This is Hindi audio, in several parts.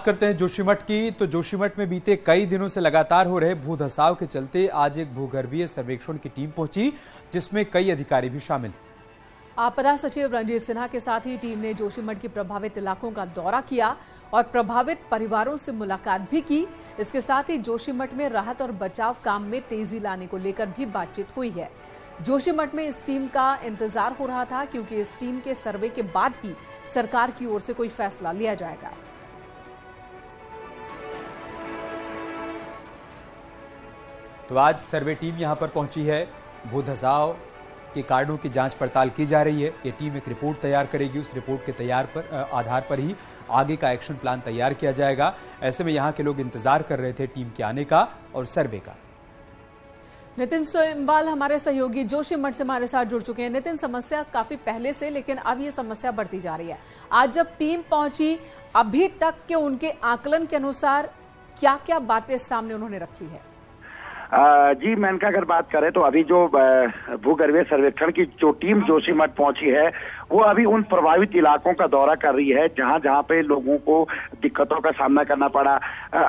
करते हैं जोशीमठ की। तो जोशीमठ में बीते कई दिनों से लगातार हो रहे भूधसाव के चलते आज एक भूगर्भीय सर्वेक्षण की टीम पहुंची, जिसमें कई अधिकारी भी शामिल। आपदा सचिव रंजीत सिन्हा के साथ ही टीम ने जोशीमठ के प्रभावित इलाकों का दौरा किया और प्रभावित परिवारों से मुलाकात भी की। इसके साथ ही जोशीमठ में राहत और बचाव काम में तेजी लाने को लेकर भी बातचीत हुई है। जोशीमठ में इस टीम का इंतजार हो रहा था, क्योंकि इस टीम के सर्वे के बाद ही सरकार की ओर से कोई फैसला लिया जाएगा। तो आज सर्वे टीम यहां पर पहुंची है। भूधसाव के कारणों की जांच पड़ताल की जा रही है। ये टीम एक रिपोर्ट तैयार करेगी। उस रिपोर्ट के आधार पर ही आगे का एक्शन प्लान तैयार किया जाएगा। ऐसे में यहां के लोग इंतजार कर रहे थे टीम के आने का और सर्वे का। नितिन सोमवाल हमारे सहयोगी जोशीमठ से हमारे साथ जुड़ चुके हैं। नितिन, समस्या काफी पहले से, लेकिन अब ये समस्या बढ़ती जा रही है। आज जब टीम पहुंची, अभी तक के उनके आकलन के अनुसार क्या क्या बातें सामने उन्होंने रखी है? जी मेनका, अगर बात करें तो अभी जो भूगर्भीय सर्वेक्षण की जो टीम जोशीमठ पहुंची है, वो अभी उन प्रभावित इलाकों का दौरा कर रही है जहां जहां पे लोगों को दिक्कतों का सामना करना पड़ा।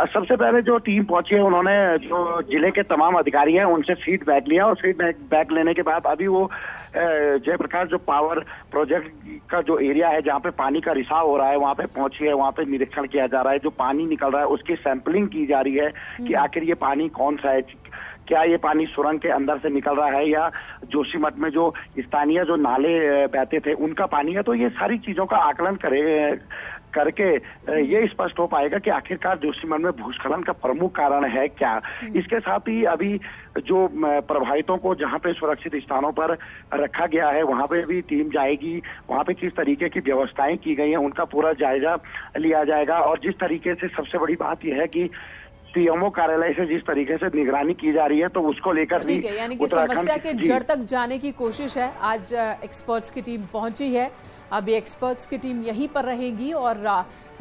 सबसे पहले जो टीम पहुंची है, उन्होंने जो जिले के तमाम अधिकारी हैं उनसे फीडबैक लिया और फीडबैक लेने के बाद अभी वो जयप्रकाश जो पावर प्रोजेक्ट का जो एरिया है जहाँ पे पानी का रिसाव हो रहा है, वहाँ पे पहुंची है। वहाँ पे निरीक्षण किया जा रहा है। जो पानी निकल रहा है उसकी सैंपलिंग की जा रही है कि आखिर ये पानी कौन सा है, क्या ये पानी सुरंग के अंदर से निकल रहा है या जोशीमठ में जो स्थानीय जो नाले बहते थे उनका पानी है। तो ये सारी चीजों का आकलन करके ये स्पष्ट हो पाएगा कि आखिरकार जोशीमठ में भूस्खलन का प्रमुख कारण है क्या। इसके साथ ही अभी जो प्रभावितों को जहां पे सुरक्षित स्थानों पर रखा गया है, वहां पे भी टीम जाएगी। वहां पे किस तरीके की व्यवस्थाएं की गई हैं उनका पूरा जायजा लिया जाएगा। और जिस तरीके से सबसे बड़ी बात यह है कि पीएमओ कार्यालय से जिस तरीके से निगरानी की जा रही है, तो उसको लेकर भी यानी कि समस्या के जड़ तक जाने की कोशिश है। आज एक्सपर्ट्स की टीम पहुंची है। अब एक्सपर्ट्स की टीम यहीं पर रहेगी और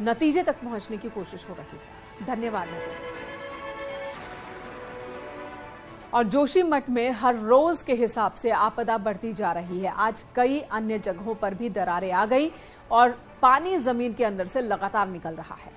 नतीजे तक पहुंचने की कोशिश हो रही है। धन्यवाद। और जोशीमठ में हर रोज के हिसाब से आपदा बढ़ती जा रही है। आज कई अन्य जगहों पर भी दरारें आ गई और पानी जमीन के अंदर से लगातार निकल रहा है।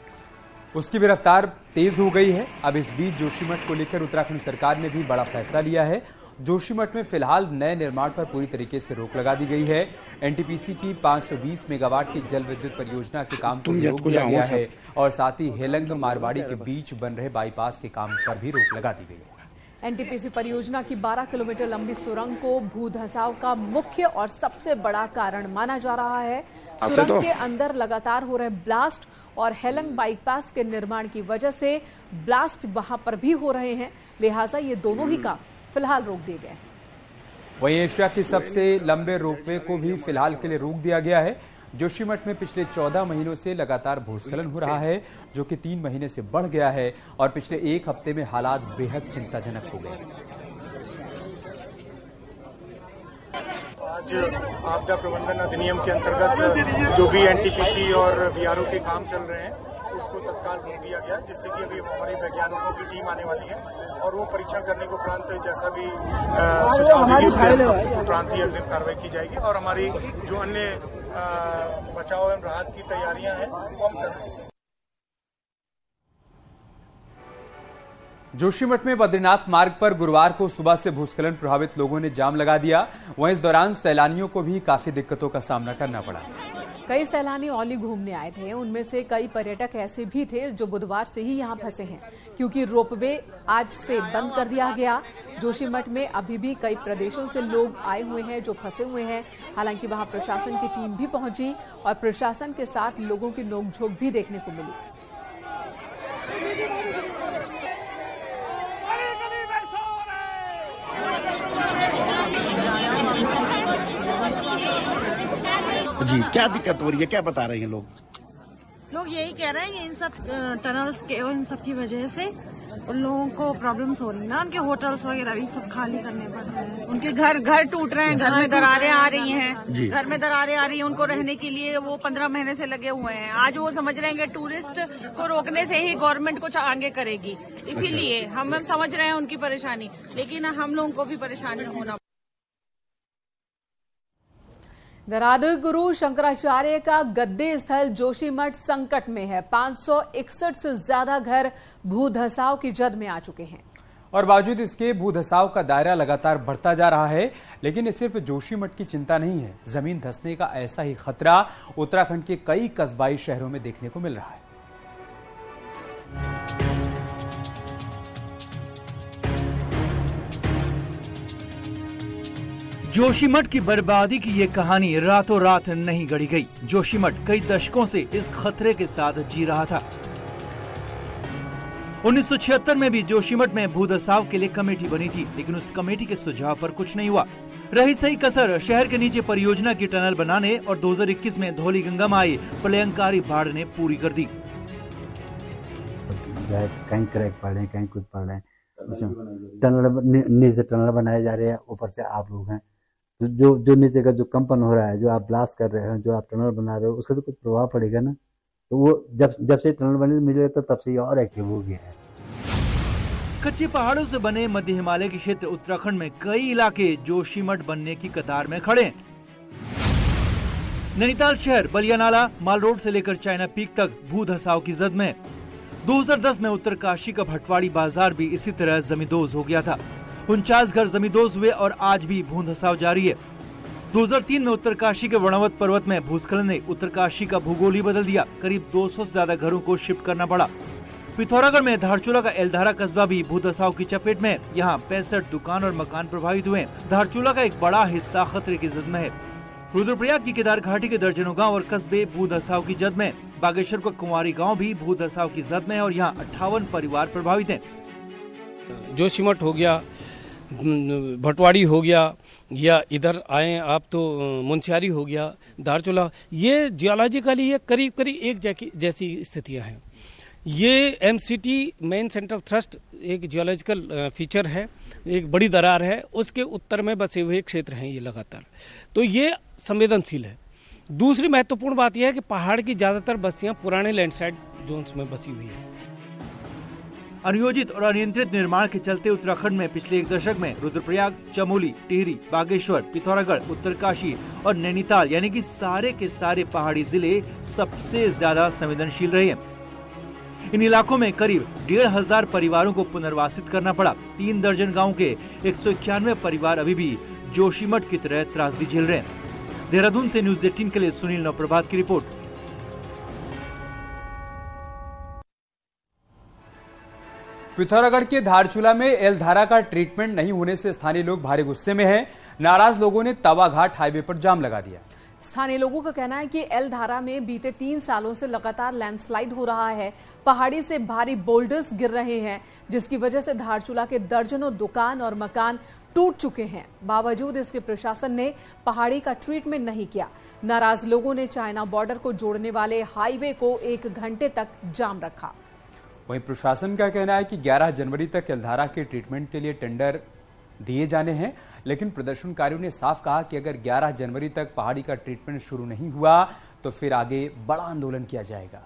उसकी भी रफ्तार तेज हो गई है। अब इस बीच जोशीमठ को लेकर उत्तराखंड सरकार ने भी बड़ा फैसला लिया है। जोशीमठ में फिलहाल नए निर्माण पर पूरी तरीके से रोक लगा दी गई है। एनटीपीसी की 520 मेगावाट की जल विद्युत परियोजना के काम को रोक दिया गया है और साथ ही हेलंग मारवाड़ी के बीच बन रहे बाईपास के काम पर भी रोक लगा दी गई है। एनटीपीसी परियोजना की 12 किलोमीटर लंबी सुरंग को भूधसाव का मुख्य और सबसे बड़ा कारण माना जा रहा है। सुरंग के अंदर लगातार हो रहे ब्लास्ट और हेलंग बाईपास के निर्माण की वजह से ब्लास्ट वहां पर भी हो रहे हैं, लिहाजा ये दोनों ही काम फिलहाल रोक दिए गए। वहीं एशिया के सबसे लंबे रोपवे को भी फिलहाल के लिए रोक दिया गया है। जोशीमठ में पिछले 14 महीनों से लगातार भूस्खलन हो रहा है, जो कि 3 महीने से बढ़ गया है और पिछले 1 हफ्ते में हालात बेहद चिंताजनक हो गए। आज आपदा प्रबंधन अधिनियम के अंतर्गत जो भी एनटीपीसी और बीआरओ के काम चल रहे हैं उसको तत्काल रोक दिया गया, जिससे कि अभी हमारी वैज्ञानिकों की टीम आने वाली है और वो परीक्षण करने के उपरांत जैसा भी सुझाव देगी उसके उपरांत ही अग्रिम कार्रवाई की जाएगी और हमारी जो अन्य बचाव एवं राहत की तैयारियां हैं वो हम कर रहे हैं। जोशीमठ में बद्रीनाथ मार्ग पर गुरुवार को सुबह से भूस्खलन प्रभावित लोगों ने जाम लगा दिया। वहीं इस दौरान सैलानियों को भी काफी दिक्कतों का सामना करना पड़ा। कई सैलानी औली घूमने आए थे। उनमें से कई पर्यटक ऐसे भी थे जो बुधवार से ही यहां फंसे हैं, क्योंकि रोपवे आज से बंद कर दिया गया। जोशीमठ में अभी भी कई प्रदेशों से लोग आए हुए हैं जो फंसे हुए हैं। हालांकि वहां प्रशासन की टीम भी पहुंची और प्रशासन के साथ लोगों की नोकझोंक भी देखने को मिली। जी क्या दिक्कत हो रही है, क्या बता रहे हैं लोग? लोग यही कह रहे हैं कि इन सब टनल्स के और इन सब की वजह से उन लोगों को प्रॉब्लम्स हो रही है ना। उनके होटल्स वगैरह भी सब खाली करने पड़ रहे हैं। उनके घर टूट रहे हैं, घर में दरारें आ रही हैं, घर में दरारें आ रही हैं। उनको रहने के लिए वो 15 महीने से लगे हुए हैं। आज वो समझ रहे हैं कि टूरिस्ट को रोकने से ही गवर्नमेंट कुछ आगे करेगी, इसीलिए हम समझ रहे हैं उनकी परेशानी, लेकिन हम लोगों को भी परेशानी होना। धराधुर गुरु शंकराचार्य का गद्दी स्थल जोशीमठ संकट में है। 561 से ज्यादा घर भूधसाव की जद में आ चुके हैं और बावजूद इसके भूधसाव का दायरा लगातार बढ़ता जा रहा है। लेकिन ये सिर्फ जोशीमठ की चिंता नहीं है, जमीन धंसने का ऐसा ही खतरा उत्तराखंड के कई कस्बाई शहरों में देखने को मिल रहा है। जोशीमठ की बर्बादी की ये कहानी रातों रात नहीं गढ़ी गई। जोशीमठ कई दशकों से इस खतरे के साथ जी रहा था। 1976 में भी जोशीमठ में भूधसाव के लिए कमेटी बनी थी, लेकिन उस कमेटी के सुझाव पर कुछ नहीं हुआ। रही सही कसर शहर के नीचे परियोजना की टनल बनाने और 2021 में धौली गंगा में आई प्रलयंकारी बाढ़ ने पूरी कर दी। कहीं क्रैक पड़ रहे हैं, कहीं कुछ पड़ रहे हैं। टनल नीचे टनल बनाए जा रहे हैं, ऊपर से आप लोग हैं जो नीचे का जो कंपन हो रहा है, जो आप ब्लास्ट कर रहे हैं, जो आप टनल बना रहे हो, उसका तो कुछ प्रभाव पड़ेगा ना। तो वो जब से टनल बने मिले तो तब से ये और एक्टिव हो गया है। कच्चे पहाड़ों से बने मध्य हिमालय के क्षेत्र उत्तराखंड में कई इलाके जोशीमठ बनने की कतार में खड़े हैं। नैनीताल शहर बलिया नाला माल रोड से लेकर चाइना पीक तक भूधसाव की जद में। 2010 में उत्तरकाशी का भटवाड़ी बाजार भी इसी तरह जमींदोज हो गया था। 49 घर जमींदोज हुए और आज भी भूधसाव जारी है। 2003 में उत्तरकाशी के वर्णवत पर्वत में भूस्खलन ने उत्तरकाशी का भूगोल ही बदल दिया। करीब 200 से ज्यादा घरों को शिफ्ट करना पड़ा। पिथौरागढ़ में धारचूला का एलधारा कस्बा भी भूधसाव की चपेट में। यहाँ 65 दुकान और मकान प्रभावित हुए। धारचूला का एक बड़ा हिस्सा खतरे की जद में है। रुद्रप्रयाग की केदार घाटी के दर्जनों गांव और कस्बे भूधसाव की जद में। बागेश्वर का कुंवारी गांव भी भूधसाव की जद में है और यहाँ 58 परिवार प्रभावित हैं। जोशीमठ हो गया, भटवाड़ी हो गया, या इधर आए आप तो मुंशियारी हो गया, धारचूला, ये जियोलॉजिकली ये करीब करीब एक जैसी स्थितियां हैं। ये एमसीटी मेन सेंट्रल थ्रस्ट एक जियोलॉजिकल फीचर है, एक बड़ी दरार है, उसके उत्तर में बसे हुए क्षेत्र हैं ये लगातार, तो ये संवेदनशील है। दूसरी महत्वपूर्ण बात यह है कि पहाड़ की ज्यादातर बस्तियां पुराने लैंडस्लाइड जोन्स में बसी हुई है। अनियोजित और अनियंत्रित निर्माण के चलते उत्तराखंड में पिछले एक दशक में रुद्रप्रयाग, चमोली, टिहरी, बागेश्वर, पिथौरागढ़, उत्तरकाशी और नैनीताल यानी कि सारे के सारे पहाड़ी जिले सबसे ज्यादा संवेदनशील रहे हैं। इन इलाकों में करीब 1500 परिवारों को पुनर्वासित करना पड़ा। 3 दर्जन गाँव के 191 परिवार अभी भी जोशीमठ की तरह त्रासदी झेल रहे हैं। देहरादून से न्यूज 18 के लिए सुनील नवप्रभात की रिपोर्ट। पिथौरागढ़ के धारचूला में एलधारा का ट्रीटमेंट नहीं होने से स्थानीय लोग भारी गुस्से में हैं। नाराज लोगों ने तवाघाट हाईवे पर जाम लगा दिया। स्थानीय लोगों का कहना है कि एलधारा में बीते 3 सालों से लगातार लैंडस्लाइड हो रहा है। पहाड़ी से भारी बोल्डर्स गिर रहे हैं, जिसकी वजह से धारचूला के दर्जनों दुकान और मकान टूट चुके हैं। बावजूद इसके प्रशासन ने पहाड़ी का ट्रीटमेंट नहीं किया। नाराज लोगों ने चाइना बॉर्डर को जोड़ने वाले हाईवे को 1 घंटे तक जाम रखा। वहीं प्रशासन का कहना है कि 11 जनवरी तक एलधारा के ट्रीटमेंट के लिए टेंडर दिए जाने हैं, लेकिन प्रदर्शनकारियों ने साफ कहा कि अगर 11 जनवरी तक पहाड़ी का ट्रीटमेंट शुरू नहीं हुआ तो फिर आगे बड़ा आंदोलन किया जाएगा।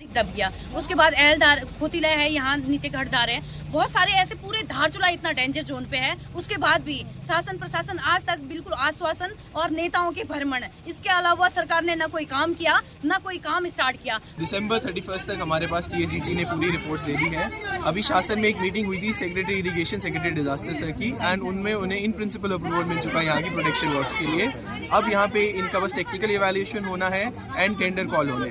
दब गया, उसके बाद एलधार खोतिला है, यहाँ नीचे घटदार है, बहुत सारे ऐसे पूरे धारचूला इतना डेंजर जोन पे है। उसके बाद भी शासन प्रशासन आज तक बिल्कुल आश्वासन और नेताओं के भ्रमण, इसके अलावा सरकार ने न कोई काम किया, न कोई काम स्टार्ट किया। दिसंबर 31 तक हमारे पास TAGC ने पूरी रिपोर्ट्स दे दी है। अभी शासन में एक मीटिंग हुई थी secretary irrigation, secretary disaster sir की, एंड उनमें उन्हें इन प्रिंसिपल अप्रूवल मिल चुका है यहाँ की प्रोटेक्शन वर्क्स के लिए। अब यहाँ पे इनका बस टेक्निकल इवैल्यूएशन होना है एंड टेंडर कॉल होने हैं।